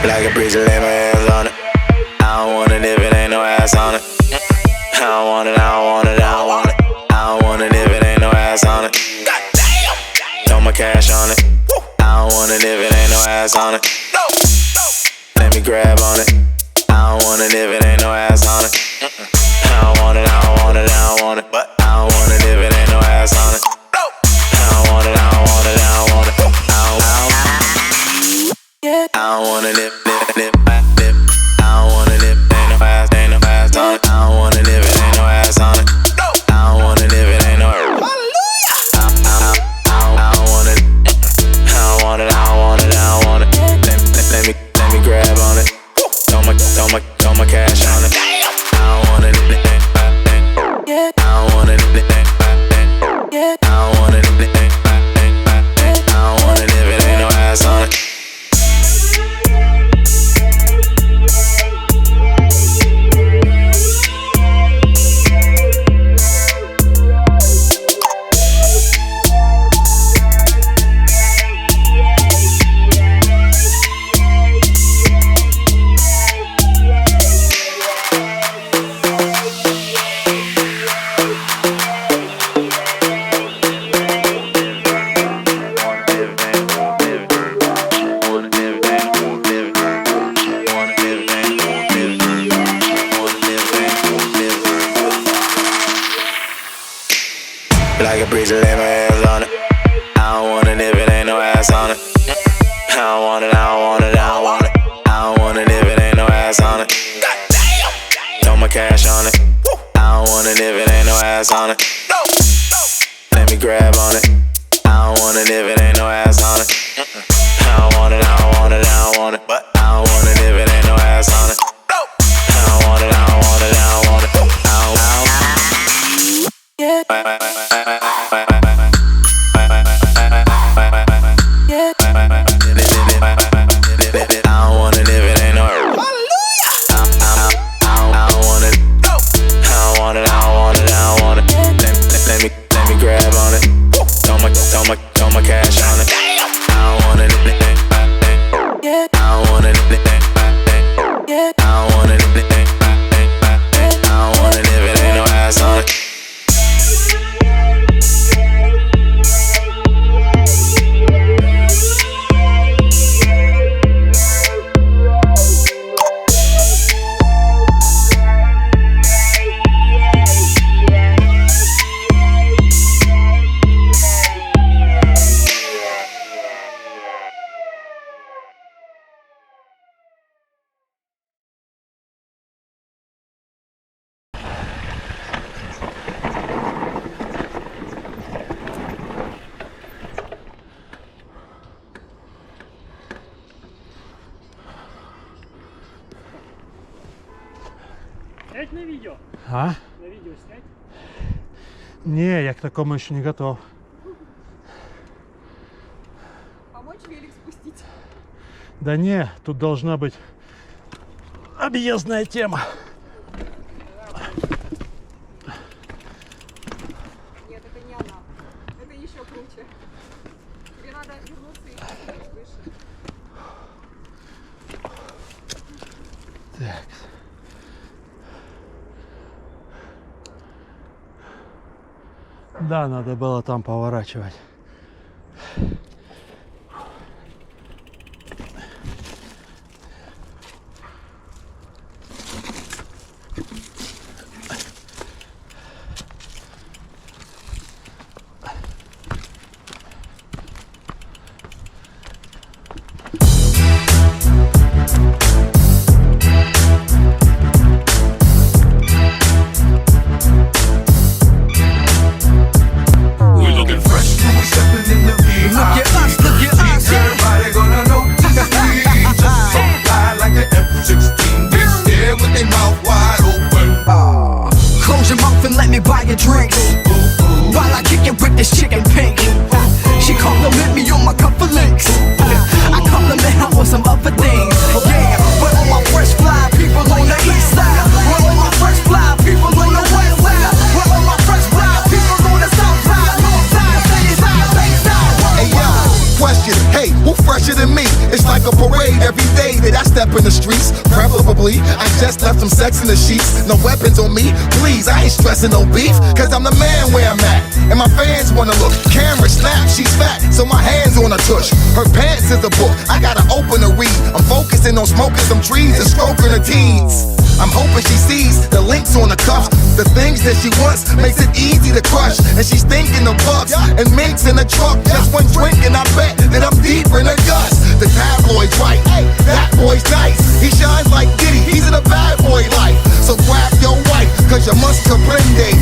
Like a breeze, lay my hands on it. I don't want it if it ain't no ass on it. I don't want it, I don't want it, I don't want it. I don't want it if it ain't no ass on it. Throw my cash on it. I don't want it if it ain't no ass on it. Let me grab on it. I don't want it if it ain't no ass on it. I don't want it, I don't want it, I don't want it. But I don't want it if it ain't no ass on it. I don't want it, I don't want it, I don't want it. I don't want it if I don't want it if ain't no ass on it. I don't want it if it ain't no ass on it. I don't want it if it ain't no hallelujah. I don't want it. I don't want it, I don't want it, I don't want it. Let me grab on it. Throw my cash on it. I don't want it. I don't want it. I don't want it. I don't want it if it ain't no ass on it. Like a breeze, lay my hands on it. I don't want it if it ain't no ass on it. I don't want it, I don't want it, I don't want it. I don't want it if it ain't no ass on it. Throw my cash on it. I don't want it if it ain't no ass on it. Let me grab on it. I don't want it if it ain't no ass on it. I don't want it, I don't want it, I don't want it. But I don't want it if it ain't no ass on it. I don't want it, I don't want it, I don't want it. Throw my cash on it. I don't want it. I don't want it. I don't want it. I don't want it if it ain't no ass on it. Снять на видео? А? На видео снять? Не, я к такому еще не готов. Помочь велик спустить? Да не, тут должна быть объездная тема. Нет, это не она. Это еще круче. Тебе надо вернуться и посмотреть выше. Так. Да, надо было там поворачивать. We looking fresh when we stepping in the V-High. that I step in the streets. Preferably, I just left some sex in the sheets. No weapons on me, please, I ain't stressing no beef. Cause I'm the man where I'm at, and my fans wanna look. Camera snap, she's fat, so my hands on her tush. Her pants is a book, I gotta open to read. I'm focusing on smoking some trees and stroking her teens. I'm hoping she sees the links on the cuffs. The things that she wants makes it easy to crush. And she's thinking of bucks and minks in the truck. Just one drink and I bet that I'm deep in the guts. The tabloid's right, that boy's nice. He shines like Diddy, he's in a bad boy life. So grab your wife, cause you must comprende